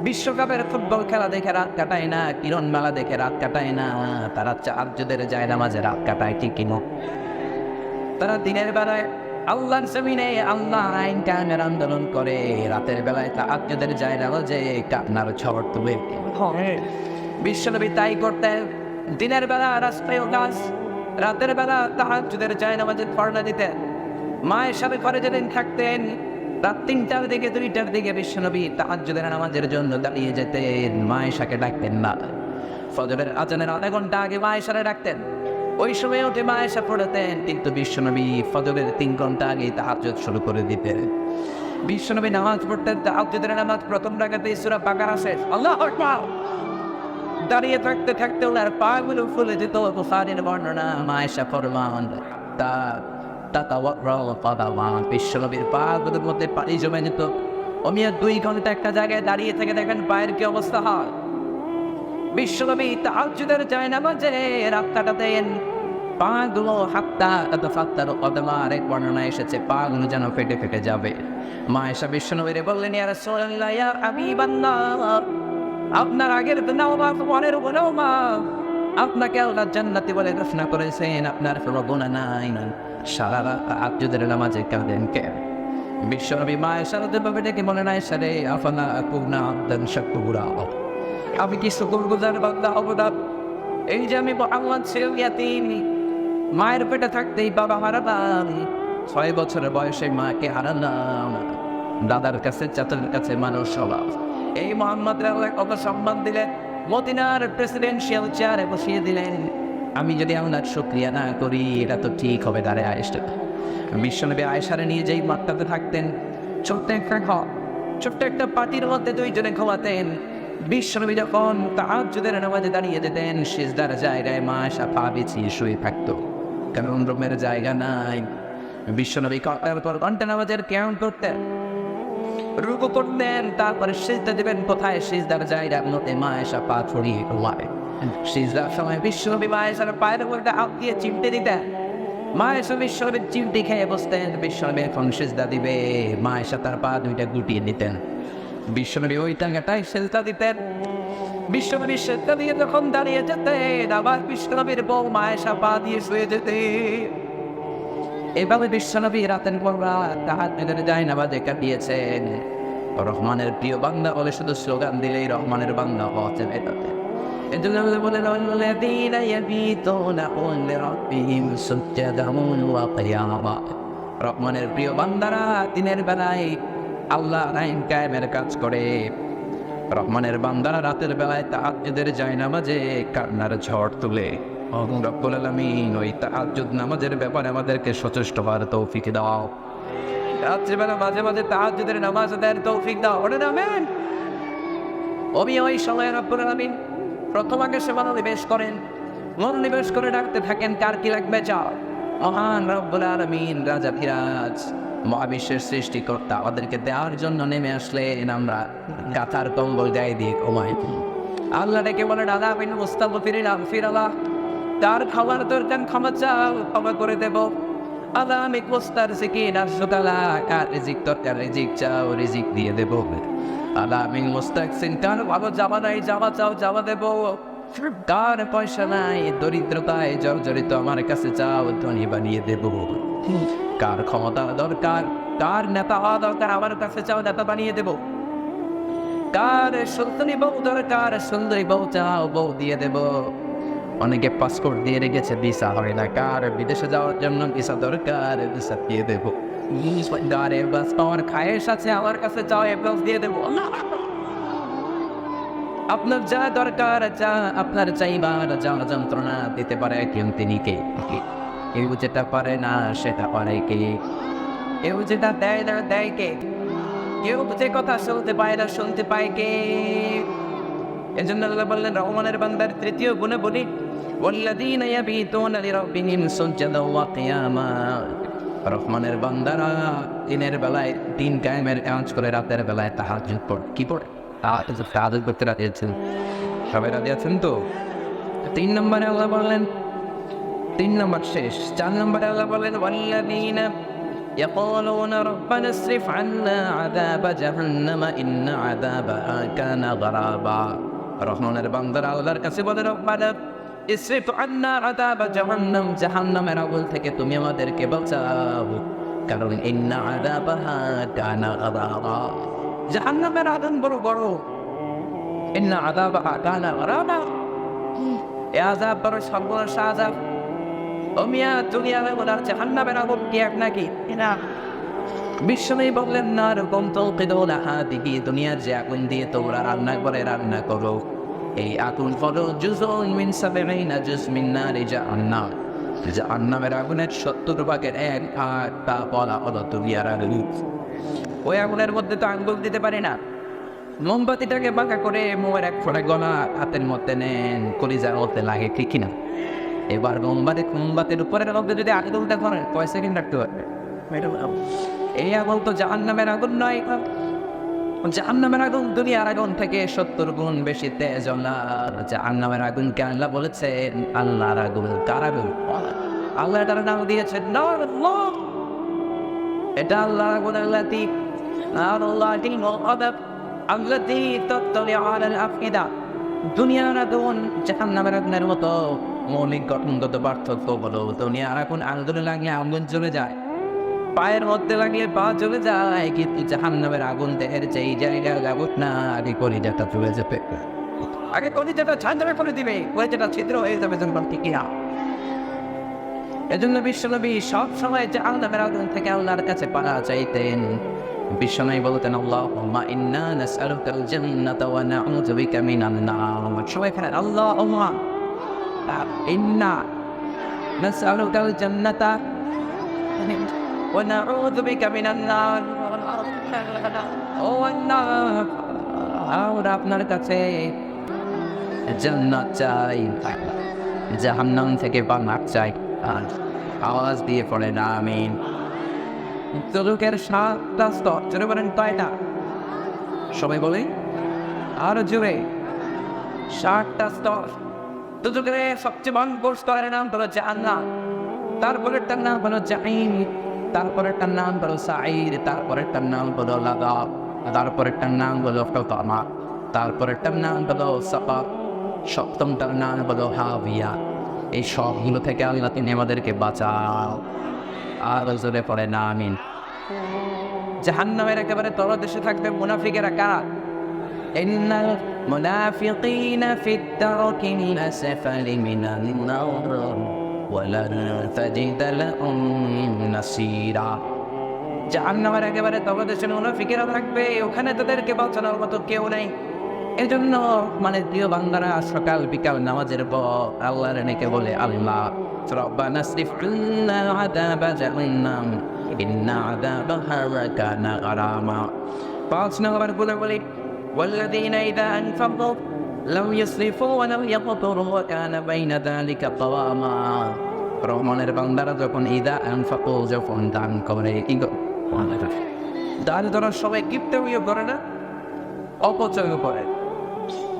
বিশ্বকাপের ফুটবল খেলা দেখে রাত কাটায় না, কিরণমালা দেখে রাত কাটায় না, তারা তাহাজ্জুদের যায় নামাজে রাত কাটায়। ঠিক কিনা? তারা দিনের বেলায় আল্লাহর জমিনে আল্লাহ আইন কায়েমের আন্দোলন করে, রাতের বেলায় তাহাজ্জুদের যায় নামাজে কান্নার ঝড় তুলে। বিশ্বনবী তাই করতেন। দিনের বেলা রাস্তায় কাজ, রাতের বেলা তাহাজ্জুদের যায় নামাজে ফরনা দিতেন। মায়ের সাথে ঘরে যেদিন থাকতেন, রাত ৩টার দিকে ২টার দিকে বিশ্বনবী তাহাজ্জুদের নামাজের জন্য দাঁড়িয়ে যেতেন। মায়েশাকে ডাকতেন না, ফজরের আজানের আধা ঘন্টা আগে মায়েশারে ডাকতেন। ওই সময় উঠে মায়েশা পড়তেন, কিন্তু বিশ্বনবী ফজরের ৩ ঘন্টা আগে তাহাজ্জুদ শুরু করে দিতেন। বিশ্বনবী নামাজ পড়তেন, তাহাজ্জুদের নামাজ প্রথম রাকাতেই সূরা বাকারা শেষ। আল্লাহু আকবার। দাঁড়িয়ে থাকতে থাকতে ওনার পাগুলো ফুলে যেত। বুখারীর বর্ণনা, মায়েশা ফরমান বিশ্বনবীর পাগুলোর মধ্যে পানি জমে যেত। অমিয়া 2 ঘন্টা একটা জায়গায় দাঁড়িয়ে থেকে দেখেন পায়ের কি অবস্থা হয়। বিশ্বনবী তাহাজ্জুদের যায় নামাজে রাত কাটাতেন। পাগুলো হাত্তা তাতাফাত্তারু কদমা, আরেক বর্ণনায় এসেছে পাগুলো যেন ফেটে ফেটে যাবে। মা আয়েশা বিশ্বনবীরে বললেন, ইয়া রাসূলুল্লাহ, ইয়া হাবিবাল্লাহ, আপনার আগের নওমা পরের নওমা, আপনাকে আল্লাহ জান্নাতি বলে ঘোষণা করেছেন, আপনার কোনো গুনাহ নাই, সারা রাত তাহাজ্জুদের নামাজে কাঁদেন কেন? বিশ্বনবী মা আয়েশার উদ্দেশ্যে ডেকে বলেন, আয়েশা রে, আফালা আকুনা আবদান শাকুরা, আমি কি শুকরগুজার বান্দা হব না? এই যে আমি মুহাম্মদ ছিল ইয়াতীম, মায়ের পেটে থাকতেই বাবা হারালাম, 6 বছরের বয়সে মাকে হারালাম, দাদার কাছে চাচার কাছে মানুষ হলাম, এই মুহাম্মদের আল্লাহ কত সম্মান দিলেন, মদিনার প্রেসিডেন্সিয়াল চেয়ারে বসিয়ে দিলেন, আমি যদি আল্লাহর শুকরিয়া না করি এটা তো ঠিক হবে না রে আয়েশা। বিশ্বনবী আয়েশারে নিয়ে যেই মাত্রাতে থাকতেন, ছোট্ট একটা ঘর, ছোট্ট একটা পাটির মধ্যে দুইজনে ঘুমাতেন। বিশ্বনবী যখন তাহাজ্জুদের নামাজে দাঁড়িয়ে যেতেন, সিজদার জায়গায় মা আয়েশা পা বিছিয়ে শুয়ে থাকতো, কারণ রুমের জায়গা নাই। বিশ্বনবী ঘন্টার পর ঘন্টা নামাজের কিয়াম করতেন, রুকু করতেন, তারপরে সিজদা দিবেন, কোথায়? সিজদার জায়গার মধ্যে মা আয়েশা পা ছড়িয়ে ঘুমায়। সিজদার সময় বিশ্বনবী মা আয়েশার পায়ের উপরে হাত দিয়ে চিমটে দিতেন, মা আয়েশা বিশ্বনবীর চিমটি খেয়ে বসতেন। বিশ্বনবী এখন সিজদা দিবে, মা আয়েশা তার পা দুইটা গুটিয়ে নিতেন, বিশ্বনবী ওই টাঙ্গাটাই সেজদা দিতেন। বিশ্বনবী সেজদা দিয়ে যখন দাঁড়িয়ে যেতেন, আবার বিশ্বনবীর বউ মা আয়েশা পা দিয়ে শুয়ে যেতেন। এভাবে বিশ্বনবী রাতের পর রাত তাহাজ্জুদের জায়নামাজে কাটিয়েছেন। রহমানের প্রিয় বান্দা বলে শুধু স্লোগান দিলেই রহমানের বান্দা হওয়া যাবে তাতে। এজন্য বলেন, আল্লাযীনা ইয়াবিতুনা লিরাব্বিহিম সুজদান ওয়া কিয়ামা, রহমানের প্রিয় বান্দারা দিনের বেলায় আল্লাহ আইন কায়েমের কাজ করে, রহমানের বান্দারা রাতের বেলায় তাহাজ্জুদের জায়নামাজে কান্নার ঝড় তুলে। রব্বুল আলামিন ওই তাহাজ্জুদ নামাজের ব্যাপারে আমাদেরকে সচেষ্ট হওয়ার তৌফিক দাও। রাত্রিবেলা মাঝে মাঝে তাহাজ্জুদের নামাজ আদায়ের তৌফিক দাও। আমিন। ওই সময় রব্বুল আলামিন প্রথম আগে সে মনোনিবেশ করেন, মনোনিবেশ করে ডাকতে থাকেন, কার কি লাগবে চাও। মহান রব্বুল আলামিন রাজা ফিরাজ মহাবিশ্বের সৃষ্টিকর্তা আমাদেরকে দেওয়ার জন্য নেমে আসলেন, আমরা কাতার কম্বল গায়ে দিয়ে ঘুমাই। আল্লাহ ডেকে বলেন, আলা বিন মুস্তাগফিরিন ফিরালা, তার খাবার দরকার ক্ষমা চাও, ক্ষমা করে দেব। আল্লাহ আমি মুস্তারজিকিন আরজুকালা, কার রিজিক দরকার রিজিক চাও, রিজিক দিয়ে দেব। আল্লাহ আমি মুস্তাকসিন, কার ভালো জামা নাই জামা চাও, জামা দেব। কার পয়সা নাই, দরিদ্রতায় জর্জরিত, আমার কাছে চাও, ধনী বানিয়ে দেব। কার ক্ষমতা দরকার, কার নেতা হওয়া দরকার, আমার কাছে চাও, নেতা বানিয়ে দেব। কার সুন্দরী বউ দরকার, সুন্দরী বউ চাও, বউ দিয়ে দেব। অনেকে পাসপোর্ট দিয়ে রেখেছে, ভিসা হয় না, কার বিদেশে যাওয়ার জন্য ভিসা দরকার, ভিসা দিয়ে দেব। বাস পাওয়ার খায়েশ আছে, আমার কাছে চাও, এপ্লাস দিয়ে দেব। আপনার যা দরকার, যা আপনার চাইবার, যা যন্ত্রণা দিতে পারে একজন তিনি কে? কেউ যেটা পারে না সেটা পারে কে? কেউ যেটা দেয় না দেয় কে? কেউ যে কথা শুনতে পায় না শুনতে পায় কে? এজন্য আল্লাহ বললেন, রহমানের বান্দার তৃতীয় গুণে বলি, ওয়াল্লাযীনা ইয়াবিতুনা লিরাব্বিহিম সুজদান ওয়া কিয়ামা, রহমানের বান্দারা দিনের বেলায় দিন কায়েমের কাজ করে, রাতের বেলায় তাহাজ্জুদ পড়ে। কি পড়ে? তাহাজ্জুদ করতে রাজি আছেন? সবাই রাজি আছেন তো? 3 নম্বরে আল্লাহ বললেন, 3 নম্বর শেষ, 4 নম্বরে আল্লাহ বললেন, ওয়াল্লাযীনা ইয়াকুলুনা রব্বানা ইসরিফ আন্না আযাবা জাহান্নামা ইন্না আযাবাহা কানা গারাবা, রহমানের বান্দারা আল্লাহর কাছে বলে, রব্বানা ইসরিফ আন্না আযাবা জাহান্নাম, জাহান্নামের আগুন থেকে তুমি আমাদেরকে বাঁচাও, কারণ ইন্না আযাবাহা কানা গারাবা, জাহান্নামের আগুন বড় বড়। ইন্না আযাবাহা কানা গারাবা, এই আযাব বড় সর্বনাশ আযাব। ও মিয়া, দুনিয়ার আগুন আর জাহান্নামের আগুন কি এক নাকি? না। বিশ্বনবী বললেন, নারকুম তুকিদুনা হাদিহি, দুনিয়ার যে আগুন দিয়ে তোমরা রান্না করে রান্না করো, এই আগুন হলো জুজুন মিন সাবঈনা জুজ মিন নারি জাহান্নাম, জাহান্নামের আগুনের 70 ভাগের 1 ভাগ, তা বলা হলো দুনিয়ার আগুন। ওই আগুনের মধ্যে তো আঙ্গুল দিতে পারি না। মোমবাতিটাকে বাঁকা করে মোমের এক ফোঁটা গলা হাতের মধ্যে নেন, কলিজার মধ্যে লাগে, ঠিক কিনা? এবার মোমবাতির উপরের মধ্যে যদি আগুনটা ধরেন, কয় সেকেন্ড রাখতে পারবে? এই আগুন তো জাহান্নামের আগুন নয়, জাহান্নামের আগুন দুনিয়ার আগুন থেকে 70 গুণ বেশি তেজ। জাহান্নামের আগুনকে আল্লাহ বলেছেন আল্লাহর আগুন, কার আগুন? আল্লাহ তার নাম দিয়েছেন নারুল্লাহ। এটা আল্লাহ আগুনাল্লাতি নারুল্লাহি মুআদাব আল্লাতি তাত্তালি আলাল আফিদা। দুনিয়ার আগুন জাহান্নামের আগুনের মতো মৌলিক গঠনগত পার্থক্য হলো দুনিয়ার আগুন আগুনে লাগলে আগুন জ্বলে যায়, পায়ের মধ্যে লাগলে পা জ্বলে যায়, কিন্তু জাহান্নামের আগুন দেহের যেই জায়গায় লাগুক না আগে কলিজাটা চলে যাবে, আগে কলিজাটা ঝাঁঝরা করে দিবে, কলিজাটা ছিদ্র হয়ে যাবে যখন ঠিকই না। এজন্য বিশ্বনবী সব সময় জাহান্নামের আগুন থেকে আল্লাহর কাছে পানা চাইতেন। বিশ্বনবী বলতেন আল্লাহুম্মা ইন্না নাসআলুকাল জান্নাতা ওয়া নাউযু বিকা মিনান নার। সবাই বলেন আল্লাহুম্মা ইন্না নাসআলুকাল জান্নাতা ওয়া নাউযু বিকা মিনান নার। ও আল্লাহ, আমরা আপনার কাছে জান্নাত চাই, জাহান্নাম থেকে পানা চাই। আর আওয়াজ দিয়ে পড়েন আমিন। দুজকের 7টা স্তর, জোরে বলেন কয়টা? সবাই বলে আরো জোরে, 7টা স্তর। দুজকের সবচেয়ে ভয়ঙ্কর স্তরের নাম হলো জাহান্নাম, তারপরেরটার নাম হলো জাহিম, তারপরেরটার নাম হলো সাঈর, তারপরেরটার নাম হলো লাযাব, তারপরেরটার নাম হলো হুতামা, তারপরেরটার নাম হলো সাকার, সপ্তমটার নাম হলো হাবিয়া। এই সবগুলো থেকে আল্লাহ তিনি আমাদেরকে বাঁচাও। আর জোরে পড়ে না আমিন। জাহান্নামের একেবারে তলদেশে থাকবে মুনাফিকেরা। কারা? ইন্নাল মুনাফিকিনা ফিদ দারকিল আসফালি মিনান নার ওয়া লান তাজিদা লাহুম নাসীরা। জাহান্নামের একেবারে তলদেশে মুনাফিকেরা থাকবে, ওখানে তাদেরকে বাঁচানোর মতো কেউ নেই। এজন্য প্রিয় বান্দারা সকাল বিকাল নামাজের পর আল্লাহর নেকে বলে আল্লাহ রব্বানা আসরিফ আন্না আযাবা জাহান্নাম ইন্না আযাবাহা কানা গারামা। 5 নম্বর বলে ওয়াল্লাযীনা ইযা আনফাকু লাম ইউসরিফু ওয়া লাম ইয়াকতুরু ওয়া কানা বাইনা যালিকা কাওয়ামা। রহমানের বান্দারা যখন ইযা আনফাকু, যখন দান করে, কি দান করার সময় কিপটামিও করে না, অপচয় করে,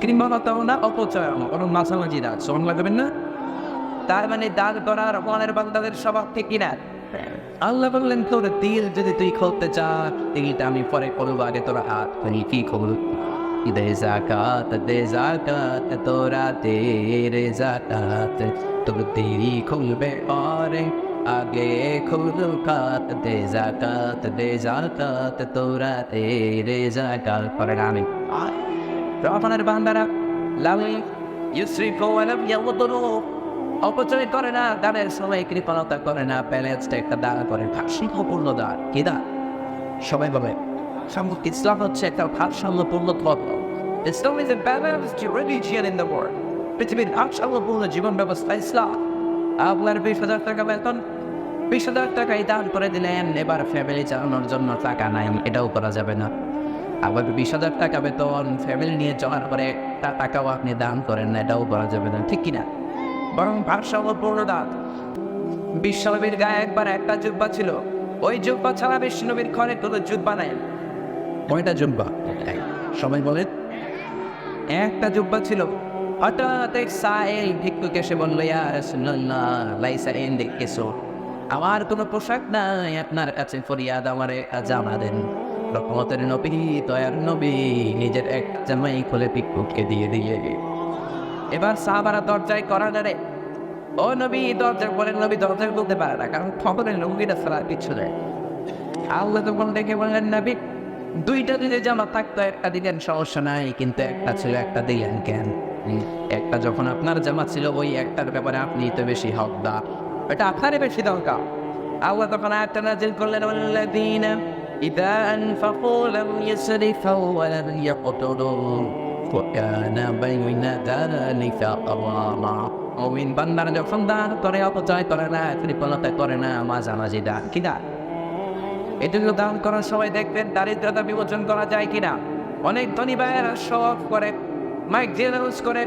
কৃমণতাও না, অপচয় কোনো মাঝামাঝি না, সমান লাগবেন না। তার দান করার রহমানের বান্দাদের স্বভাব ঠিক কিনা? আল্লাহ বললেন তোর দিল যদি তুই খুলতে চাস, দিলটা আমি পরে করবো, আগে তোরা হাত করি কি খবর? দে জাকাত তোরা দে রে জাকাত, তোর দিল খুলবে পরে, আগে খুল কাত। দে জাকাত তোরা দে রে জাকাত। পরে আমি রহমানের বান্দারা লাম ইউসরিফু ওয়া লাম ইয়াকতুরু, অপচয় করে না, দানের সময় কৃপণতা করে না, ব্যালেন্সটা একটা দান করে, ভারসাম্যপূর্ণ দান। কি দান? সবাই বলে ইসলাম হচ্ছে একটা ভারসাম্যপূর্ণ ধর্ম। Islam is a balanced religion in the world. পৃথিবীর ভারসাম্যপূর্ণ জীবন ব্যবস্থা ইসলাম। আপনার 20,000 টাকা বেতন, 20,000 টাকাই দান করে দিলেন, এবার ফ্যামিলি চালানোর জন্য টাকা নাই, এটাও করা যাবে না। আবার 20,000 টাকা বেতন, ফ্যামিলি নিয়ে চলার পরে টাকাও আপনি দান করেন না, এটাও করা যাবে না, ঠিক কিনা? বরং ভারসাম্যপূর্ণ দান। বিশ্বনবীর গায়ে একবার একটা জুব্বা ছিল, ওই জুব্বা ছাড়া বিশ্বনবীর ঘরে কোনো জুব্বা নাই। কয়টা জুব্বা? সবাই বলেন একটা জুব্বা ছিল। হঠাৎ এক সাইল ভিক্ষুক এসে বলল, ইয়া রাসূলুল্লাহ লাইসা ইনদি কিছু, আমার কোনো পোশাক নাই, আপনার কাছে ফরিয়াদ, আমারে জামা দেন। রহমতের নবী, দয়ার নবী নিজের এক জামাই খুলে ভিক্ষুককে দিয়ে দিয়ে। এবার সাহাবারা দরজায় করা নাড়ে, ও নবী দরজা বলেন। নবী দরজায় বলতে পারে না, কারণ খবরের নবীরা ছাড়া কিছু নেই। আল্লাহ তখন দেখে বললেন, নবী 2টা যদি জামা থাকতো, একটা দিলেন সমস্যা নাই, কিন্তু একটা ছিল, একটা দিলেন কেন? একটা যখন আপনার জামা ছিল, ওই একটার ব্যাপারে আপনি তো বেশি হকদার, এটা আপনারই বেশি দরকার। আল্লাহ তখন আয়াতটা নাযিল করলেন, ওয়াল্লাযীনা ইযা আনফাকু লাম ইউসরিফু ওয়া লাম ইয়াকতুরু ওয়া কানা বাইনা যালিকা কাওয়ামা। মুমিন বান্দারা যখন দান করে, অপচয় করে না, কৃপণতা করে না, মাঝামাঝি দান। কি দান? এটুকু দান করার সময় দেখবেন দারিদ্রতা বিমোচন করা যায় কিনা। অনেক ধনী ভাইয়েরা শখ করে, মাইক দিয়ে অ্যানাউন্স করে,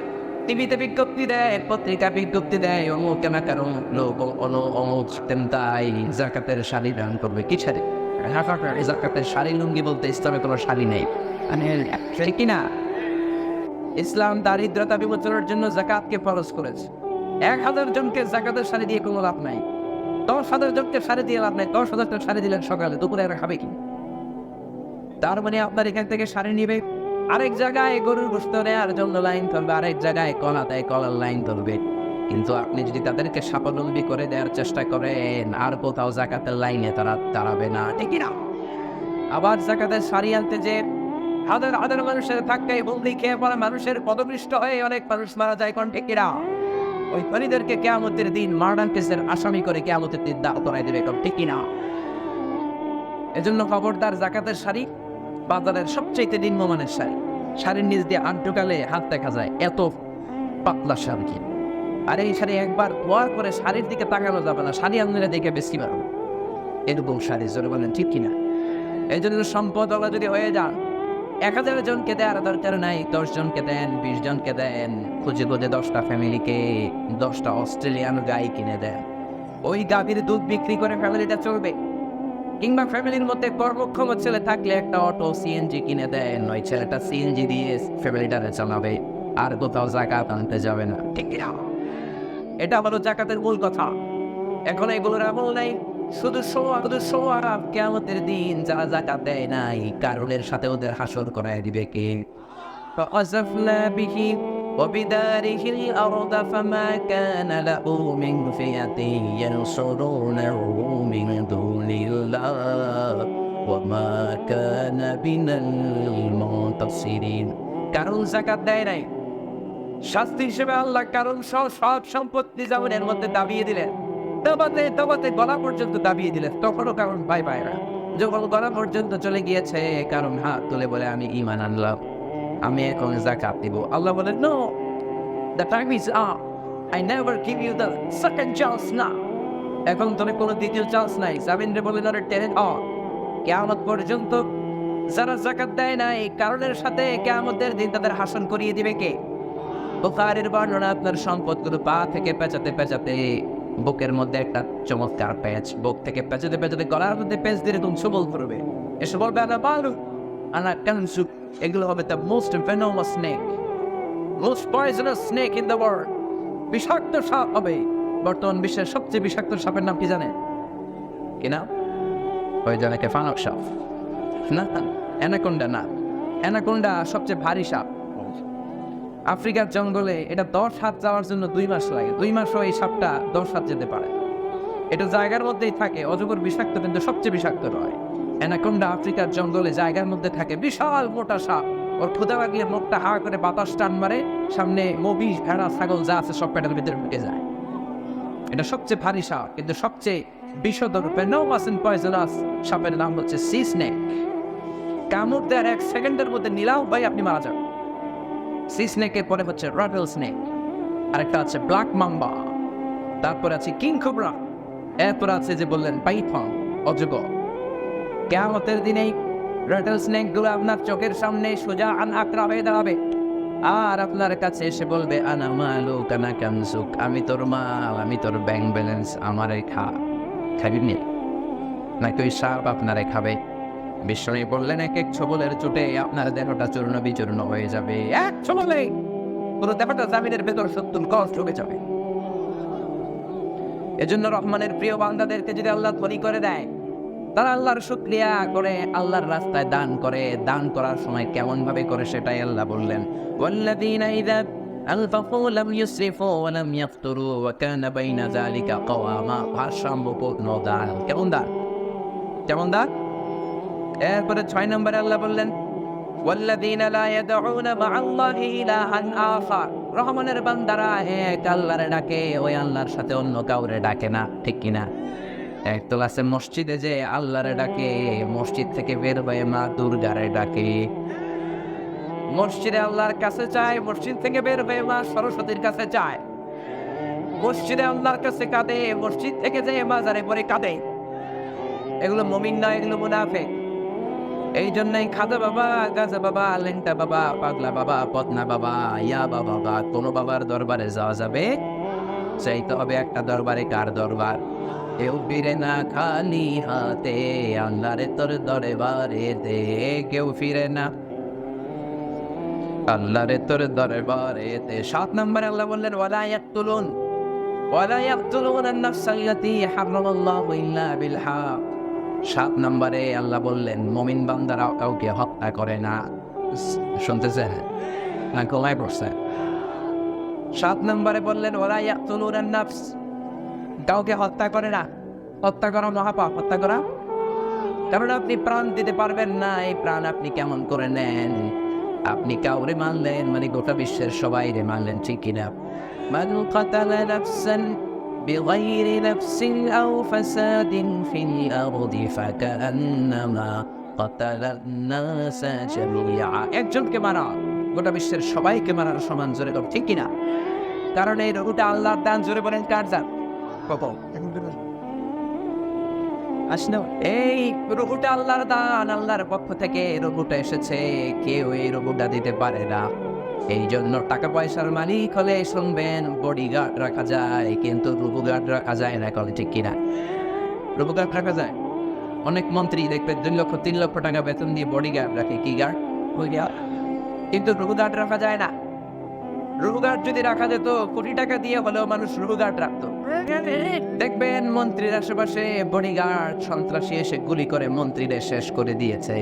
টিভিতে বিজ্ঞপ্তি দেয়, পত্রিকা বিজ্ঞপ্তি দেয়, অমুক এলাকার অমুক লোক অমুক তাই জাকাতের শাড়ি দান করবে। কি শাড়ি? জাকাতের শাড়ি, লুঙ্গি বলতে ইসলামে কোনো শাড়ি নেই, কিনা? ইসলাম দারিদ্রতা বিমোচনের জন্য জাকাতকে ফরজ করেছে। 1000 জনকে জাকাতের শাড়ি দিয়ে কোনো লাভ নাই। 10,000 জনকে সারি দিয়ে লাভ নাই। 10,000 টাকা সারি দিলেন সকালে, দুপুরে এরা খাবে কি? তার মানে আপনার এখান থেকে সারি নিবে, আরেক জায়গায় গরুর গোশত নেওয়ার জন্য লাইন ধরবে, আরেক জায়গায় কলা দেয় কলার লাইন ধরবে। কিন্তু আপনি যদি তাদেরকে স্বাবলম্বী করে দেওয়ার চেষ্টা করেন, আর কোথাও জাকাতের লাইনে তারা দাঁড়াবে না, ঠিক না? আবার জাকাতের সারি আনতে যে হাজার হাজার মানুষের ধাক্কায় হুমড়ি খেয়ে পড়া মানুষের পদপৃষ্ট হয়ে অনেক মানুষ মারা যায়, কোন ঠিক কিনা? ওই ধনীদেরকে কিয়ামতের দিন মার্ডার কেসের আসামি করে কিয়ামতের দিন দাঁড় করাই দেবে, কোন ঠিক কিনা? এজন্য খবরদার, জাকাতের শাড়ি বাজারের সবচেয়ে নিম্নমানের শাড়ি, শাড়ির নিচ দিয়ে আন্টুকালে হাত দেখা যায়, এত পাতলা শাড়ি। আর এই শাড়ি একবার ধোয়া করে শাড়ির দিকে তাকানো যাবে না, শাড়ি আপনারা দেখে বেশি পারবো, এরকম শাড়ি জোরে বলেন ঠিক কিনা? এই জন্য সম্পদ ওরা যদি হয়ে যান, 1000 জনকে দেওয়ার দরকার নাই, 10 জনকে দেন, 20 জনকে দেন, খুঁজে খুঁজে 10টা ফ্যামিলিকে 10টা অস্ট্রেলিয়ান গাই কিনে দেন। ওই গাভীর দুধ বিক্রি করে ফ্যামিলিটা চলবে। কিংবা ফ্যামিলির মধ্যে কর্মক্ষম ছেলে থাকলে একটা অটো সিএনজি কিনে দেন, ওই ছেলেটা সিএনজি দিয়ে ফ্যামিলিটারে চালাবে, আর কোথাও জাকাত আনতে যাবে না, ঠিক কিনা? এটা হলো জাকাতের মূল কথা। এখন এগুলোর আমল নাই, শুধু সোয়াব। কিয়ামতের দিন যারা জাকাত দেয় নাই, কারণের সাথে ওদের হাসর করায় দিবে কে? فَخَسَفْنَا بِهِ وَبِدَارِهِ الْأَرْضَ فَمَا كَانَ لَهُ مِنْ فِئَةٍ يَنْصُرُونَهُ مِنْ دُونِ اللَّهِ وَمَا كَانَ مِنَ الْمُنْتَصِرِينَ। কারণ জাকাত দেয় নাই, শাস্তি হিসেবে আল্লাহ কারণ সব সম্পত্তি যেমনের মধ্যে দাবিয়ে দিলেন, তবাতে গলা পর্যন্ত দাবিয়ে দিলেন, তখনও কারণ ভাই ভাইরা যখন গলা পর্যন্ত চলে গিয়েছে, কারণ হাত তুলে বলে আমি ঈমান আনলাম, আমি এখন যাকাত দিব, আল্লাহ বলেন no, the time is up, I never give you the second chance না, এখন তোর কোনো দ্বিতীয় চান্স নাই। জামিনরে বলেন আরে টেনে কিয়ামত পর্যন্ত যারা যাকাত দেয় না, এই কারণের সাথে কিয়ামতের দিন তাদের হাসন করিয়ে দিবে কে? বুখারীর বর্ণনা, আপনার সম্পদগুলো পা থেকে পেঁচাতে বুকের মধ্যে একটা চমৎকার প্যাচ, বুক থেকে পেঁচাতে গলার মধ্যে প্যাচ দিয়ে এরকম সবল করবে, এসে বলবে আনা বালু আনা কানসু। এগুলো হবে the most venomous snake, most poisonous snake in the world. বিষাক্ত সাপ হবে। বর্তমান বিশ্বের সবচেয়ে বিষাক্ত সাপের নাম কি জানেন? কি নাম? ওই জনকে ফানক সাপ না, অ্যানাকোন্ডা না। অ্যানাকোন্ডা সবচেয়ে ভারী সাপ। আফ্রিকার জঙ্গলে এটা 10 হাত যাওয়ার জন্য 2 মাস লাগে, 2 মাসও এই সাপটা 10 হাত যেতে পারে। এটা জায়গার মধ্যেই থাকে, অজগর বিষাক্ত কিন্তু সবচেয়ে বিষাক্ত নয়। অ্যানাকোন্ডা আফ্রিকার জঙ্গলে জায়গার মধ্যে থাকে, বিশাল মোটা সাপ। ওর ক্ষুধা লাগলে মুখটা হা করে বাতাস টান মারে, সামনে মহিষ ভেড়া ছাগল যা আছে সব পেটের ভিতরে ঢুকে যায়। এটা সবচেয়ে ভারী সাপ, কিন্তু সবচেয়ে বিষধর ভেনোমাস এন্ড পয়জনাস সাপের নাম হচ্ছে সি স্নেক। কামড় দেওয়ার 1 সেকেন্ডের মধ্যে নিলাম ভাই আপনি মারা যাবেন। সি স্নেকের পরে হচ্ছে রাটেল স্নেক, আরেকটা আছে ব্ল্যাক মাম্বা, তারপরে আছে কিং কোবরা, এরপর আছে যে বললেন পাইথন, অজগর। কিয়ামতের দিনে রাটেল স্নেক গুলো আপনার চোখের সামনে সোজা আনআকরা হয়ে দাঁড়াবে, আর আপনার কাছে এসে বলবে আনা মালুক আনা কানসুক, আমি তোর মাল, আমি তোর ব্যাংক ব্যালেন্স, আমারে খাবি নি নাকি ওই সাপ আপনারে খাবে? বিষ্ণু বললেন এক ছবলের চোটে আপনার দেহটা চূর্ণ বিচূর্ণ হয়ে যাবে, এক ছবলে পুরো দেহটা জামিনের ভেতর 70 গজ ঢুকে যাবে। এজন্য রহমানের প্রিয় বান্দাদেরকে যদি আল্লাহ ধনী করে দেয়, তারা আল্লাহর শুকরিয়া করে, আল্লাহর রাস্তায় দান করে। দান করার সময় কেমন ভাবে করে সেটাই আল্লাহ বললেন, ওয়াল্লাযীনা ইযা আনফাকু লাম ইউসরিফু ওয়া লাম ইয়াফতুরু ওয়া কানা বাইনা যালিকা কাওয়ামা। ভারসাম্যপূর্ণ দান। কেমন দান? এরপরে 6 নম্বরে আল্লাহ বললেন ওয়াল্লাযীনা লা ইয়াদউনা মা'আল্লাহি ইলাহান আখার। রহমানের বান্দারা এক আল্লাহরে ডাকে, ওই আল্লাহর সাথে অন্য কাউরে ডাকে না, ঠিক কিনা? এক তো আছে মসজিদে যে আল্লাহরে ডাকে, মসজিদ থেকে বের হয়ে মা দুর্গারে ডাকে। মসজিদে আল্লাহর কাছে চায়, মসজিদ থেকে বের হয়ে মা সরস্বতীর কাছে চায়। মসজিদে আল্লাহর কাছে কাঁদে, মসজিদ থেকে যে মাজারে পড়ে কাঁদে। এগুলো মুমিন না, এগুলো মুনাফিক। এই জন্যই খাজা বাবা, গাজা বাবা, লেংটা বাবা, পাগলা বাবা, পতনা বাবা, ইয়া বাবা, কোনো বাবার দরবারে যাওয়া যাবে? চাইতে হবে একটা দরবারে। কার দরবার? কেউ ফিরে না খালি হাতে, আল্লাহরে তোর দরবারে দে। কেউ ফিরে না আল্লাহরে তোর দরবারে দে। 7 নম্বরে আল্লাহ বললেন ওয়ালা ইয়াকতুলুন ওয়ালা ইয়াকতুলুনা আন-নাফসাল্লাতী হারামাল্লাহু ইল্লা বিল হক। 7 নম্বরে আল্লাহ বললেন মুমিন বান্দারা কাউকে হত্যা করে না। শুনতেছেন না? কলাই পড়ছে। 7 নম্বরে বললেন ওয়ালা ইয়াকতুলুনা আন-নাফস, কাউকে হত্যা করে না। হত্যা করা মহাপাপ। হত্যা করা, কারণ আপনি প্রাণ দিতে পারবেন না, এই প্রাণ আপনি কেমন করে নেন? আপনি কাউরে মানলেন মানে গোটা বিশ্বের সবাইরে মানলেন, ঠিক কিনা? মান কাতালা নাফসান বিগাইরি নাফসিন আও ফাসাদিন ফিল আরদি ফাকান্নামা কাতালান নাসা জামিআ। একজনকে মারা গোটা বিশ্বের সবাইকে মারার সমান, জোরে কর ঠিক কিনা? কারণ এই রুহুটা আল্লাহর দান। জোরে বলেন কার দান? কখন আসলো এই রুহুটা আল্লাহর দান, আল্লাহর পক্ষ থেকে রুহুটা এসেছে, কেউ এই রুহুটা দিতে পারে না। এই জন্য টাকা পয়সার মালিক হলে শুনবেন বডিগার্ড রাখা যায়, কিন্তু রুহু গার্ড রাখা যায় না। কলে ঠিক কিনা? রুহু গার্ড রাখা যায়। অনেক মন্ত্রী দেখবে 2 লক্ষ 3 লক্ষ টাকা বেতন দিয়ে বডিগার্ড রাখে। কি গার্ড? ওই গার্ড। কিন্তু রুহু গার্ড রাখা যায় না। রুহু গার্ড যদি রাখা যেত, কোটি টাকা দিয়ে হলেও মানুষ রুহু গার্ড রাখতো। দেখবেন মন্ত্রীর আশেপাশে বডিগার্ড সন্ত্রাসী এসে গুলি করে মন্ত্রীদের শেষ করে দিয়েছে।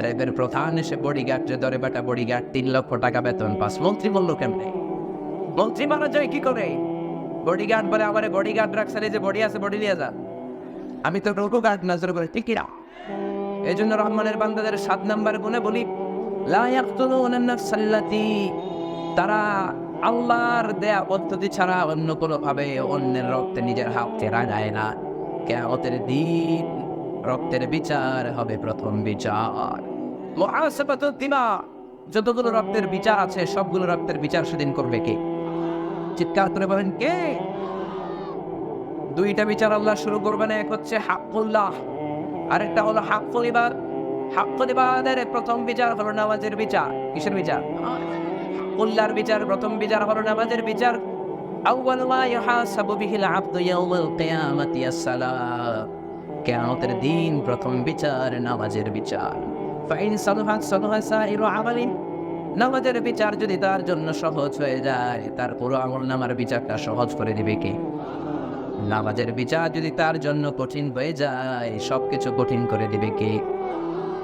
র্যাবের প্রধান এসে বডিগার্ডে ধরে, বেটা বডিগার্ড 3 লক্ষ টাকা বেতন পাস। মন্ত্রী বলল কেমনে? মন্ত্রী মারা যায় কি করে? বডিগার্ড বলে আমারে বডিগার্ড রাখছেন, এই যে বডি আছে বডি নিয়ে যা। আমি তো রুহু গার্ড নজর করে, ঠিক কিনা? এই জন্য রহমানের বান্দাদের 7 নাম্বার গুণে বলি লা ইয়াকতুলুনা আন-নাফসাল্লাতী, তারা আল্লাহর দেয়া পদ্ধতি ছাড়া অন্য কোনো ভাবে অন্যের রক্তে নিজের হাত ফেরা যায় না। কিয়ামতের দিন রক্তের বিচার হবে প্রথম বিচার। মুহাসাবাতুদ দিমা, যতগুলো রক্তের বিচার আছে সবগুলো রক্তের বিচার সেদিন করবে কে? চিৎকার করে বলেন কে? 2টা বিচার আল্লাহ শুরু করবেন। এক হচ্ছে হাক্কুল্লাহ, আরেকটা হলো হাক্কুল ইবাদ। হাক্কুল ইবাদের প্রথম বিচার হলো নামাজের বিচার। কিসের বিচার? আল্লাহর বিচার। প্রথম বিচার হলো নামাজের বিচার। আউয়ালু মা ইউহাসাবু বিহিল আবদু ইয়াউমাল কিয়ামাতি আস-সালাত। কিয়ামতের দিন প্রথম বিচার নামাজের বিচার। ফাইন সালুহাত সালুহা সাইরু আমালিন, নামাজের বিচার যদি তার জন্য সহজ হয়ে যায়, তার পুরো আমলনামার বিচারটা সহজ করে দিবে কে? নামাজের বিচার যদি তার জন্য কঠিন হয়ে যায়, সবকিছু কঠিন করে দিবে কে?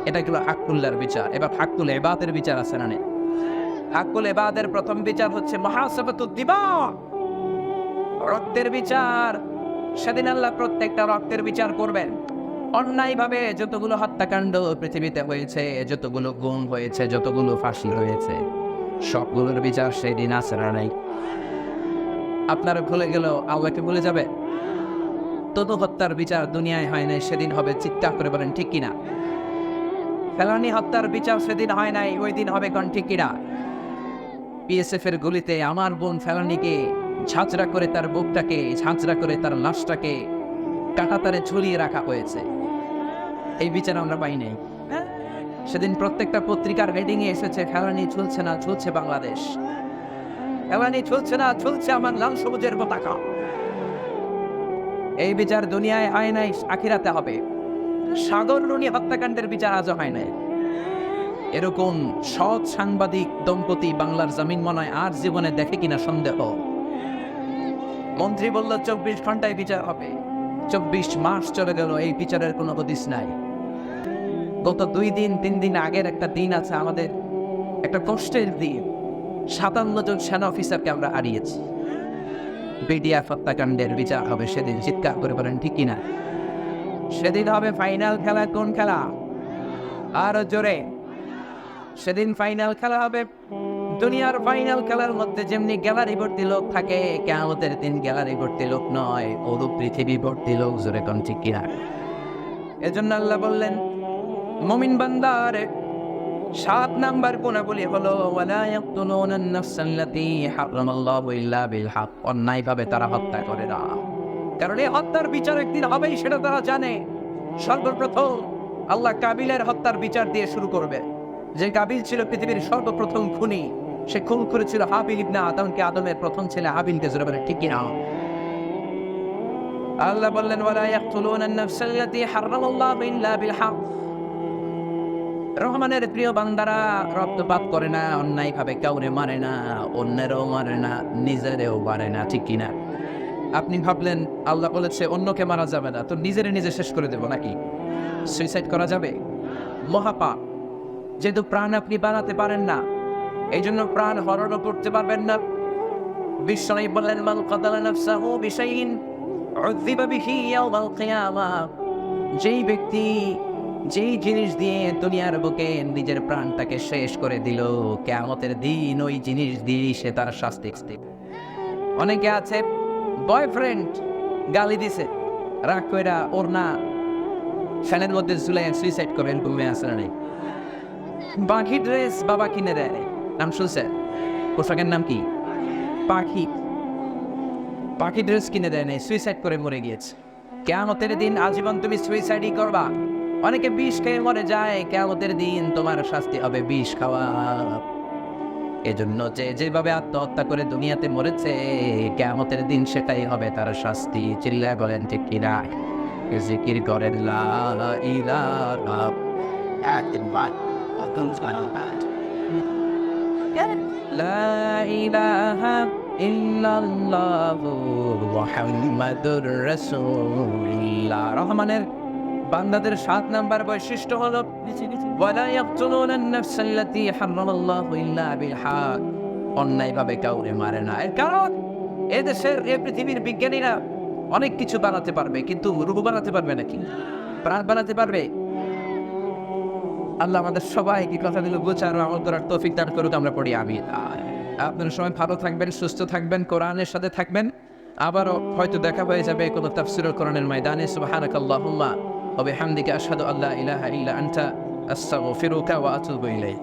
এটা হলো হাক্কুল্লাহর বিচার। এবার হাক্কুল ইবাদের বিচার আছে না? হাক্কুল ইবাদের প্রথম বিচার হচ্ছে মুহাসাবাতুদ দিমা, রক্তের বিচার। সেদিন আল্লাহ প্রত্যেকটা রক্তের বিচার করবেন। অন্যায়ভাবে যতগুলো হত্যাকাণ্ড পৃথিবীতে হয়েছে, যতগুলো গুম হয়েছে, যতগুলো ফাঁসি হয়েছে, সবগুলোর বিচার সেদিন আছে না নাই? আপনারা ভুলে গেল আল্লাহকে ভুলে যাবে? তবু হত্যার বিচার দুনিয়ায় হয় নাই, সেদিন হবে। চিৎকার করে বলেন ঠিক কিনা? ফেলানি হত্যার বিচার সেদিন হয় নাই, ওই দিন হবে। কোন ঠিক কিনা? বিএসএফ এর গুলিতে আমার বোন ফেলানিকে ঝাঁঝরা করে তার বুকটাকে, ঝাঁঝরা করে তার লাশটাকে কাঁটাতারে ঝুলিয়ে রাখা হয়েছে। এই বিচার আমরা পাই নাই। সেদিন প্রত্যেকটা পত্রিকার হেডিং এ এসেছে ফেলানি ঝুলছে না, ঝুলছে বাংলাদেশ। ফেলানি ঝুলছে না, ঝুলছে আমার লাল সবুজের পতাকা। এই বিচার দুনিয়ায় হয় নাই, আখিরাতে হবে। সাগর রুনি হত্যাকাণ্ডের বিচার আজও হয় নাই। এরকম সৎ সাংবাদিক দম্পতি বাংলার জমিন মনে হয় আর জীবনে দেখে কিনা সন্দেহ। মন্ত্রী বলল 24 ঘন্টায় বিচার হবে। 24 মাস চলে গেল, এই বিচারের কোনো হদিস নাই। গত 2 দিন 3 দিন আগের একটা দিন আছে আমাদের, একটা কষ্টের দিন। 57 জন সেনা অফিসারকে আমরা হারিয়েছি। বিডিআর হত্যাকাণ্ডের বিচার হবে সেদিন। চিৎকার করে বলেন ঠিক কিনা? সেদিন হবে ফাইনাল খেলা। কোন খেলা? আরো জোরে। সেদিন ফাইনাল খেলা হবে। দুনিয়ার ফাইনাল খেলার মধ্যে যেমনি গ্যালারি ভর্তি লোক থাকে, কিয়ামতের দিন গ্যালারি ভর্তি লোক নয়, পুরো পৃথিবী ভর্তি লোক। জোরে কোন ঠিক কিনা? এজন্য আল্লাহ বললেন মুমিন বান্দার 7 নাম্বার গুণাবলী হলো ওয়ালা ইয়াকতুলুনা আন-নাফসাল্লাতী হারামাল্লাহু ইল্লা বিল হক। অন্যায়ভাবে তারা হত্যা করে না, কারণ এই হত্যার বিচার একদিন হবেই, সেটা তারা জানে। সর্বপ্রথম আল্লাহ কাবিলের হত্যার বিচার দিয়ে শুরু করবে। যে কাবিল ছিল পৃথিবীর সর্বপ্রথম খুনি, সে খুন করেছিল হাবিল ইবনে আদমকে, আদমের প্রথম ছেলে হাবিলকে। জোরে বলে ঠিক কিনা? আল্লাহ বললেন ওয়ালা ইয়াকতুলুনা আন-নাফসাল্লাতী হারামাল্লাহু ইল্লা বিল হক। রহমানের প্রিয় বান্দারা রক্তপাত করে না, অন্যায়ভাবে কাউরে মারে না, অন্যেরও মারে না, নিজেরও মারে না, ঠিক কিনা? আপনি ভাবলেন আল্লাহ বলেছে অন্যকে মারা যাবে না, তো নিজেরে নিজে শেষ করে দেব নাকি? সুইসাইড করা যাবে? মহাপাপ। যেহেতু প্রাণ আপনি বানাতে পারেন না, এই জন্য প্রাণ হরণও করতে পারবেন না। বিশ্বনবী বললেন, মান কাতালা নাফসাহু বিশাইইন উযযিবা বিহি ইয়াওমাল কিয়ামাহ। যেই ব্যক্তি যেই জিনিস দিয়ে দুনিয়ার বুকে নিজের প্রাণটাকে শেষ করে দিল, কিয়ামতের দিন ওই জিনিস দিয়েই সে তার শাস্তি পাবে। অনেকে আছে বয়ফ্রেন্ড গালি দিছে, রাগ কইরা ওর না ফ্যানের মধ্যে ঝুলাইয়া সুইসাইড করেন, ঘুমে আসে না নেই। পাখি ড্রেস বাবা কিনে দেয়, নাম শুনছে? পোশাকের নাম কি? পাখি। পাখি ড্রেস কিনে দেয় নাই, সুইসাইড করে মরে গিয়েছে। কিয়ামতের দিন আজীবন তুমি সুইসাইডই করবা। অনেকে বিষ খেয়ে মরে যায়, কিয়ামতের দিন তোমার শাস্তি হবে বিষ খাওয়া। এজন্য যে যেভাবে আত্মহত্যা করে দুনিয়াতে মরেছে, কিয়ামতের দিন সেটাই হবে তার শাস্তি। চিল্লায় বলেন ঠিক কিনা? জিকির করেন লা ইলাহা লা ইলাহা ইল্লাল্লাহু মুহাম্মাদুর রাসূলুল্লাহ। রহমানের বান্দাদের 7 নাম্বার বৈশিষ্ট্য হলো ওয়ালা ইয়াকতুলুনান নাফসাল্লাতী হারামাল্লাহু ইল্লা বিল হক। অন্যায়ভাবে কাউকে মারে না। এর কারণ এদেশের এই পৃথিবীর বিজ্ঞানীরা অনেক কিছু বানাতে পারবে, কিন্তু রূহ বানাতে পারবে নাকি? প্রাণ বানাতে পারবে? আল্লাহ আমাদের সবাইকে কথাগুলো বোঝার ও আমল করার তৌফিক দান করুক। আমরা পড়ি আমিন। আপনারা সবাই ভালো থাকবেন, সুস্থ থাকবেন, কোরআনের সাথে থাকবেন। আবারও হয়তো দেখা হয়ে যাবে কোনো তাফসীরুল কোরআনের ময়দানে। সুবহানাকাল্লাহুম্মা ওয়া বিহামদিকা আশহাদু আল্লা ইলাহা ইল্লা আনতা আস্তাগফিরুকা ওয়া আতুবু ইলাইক।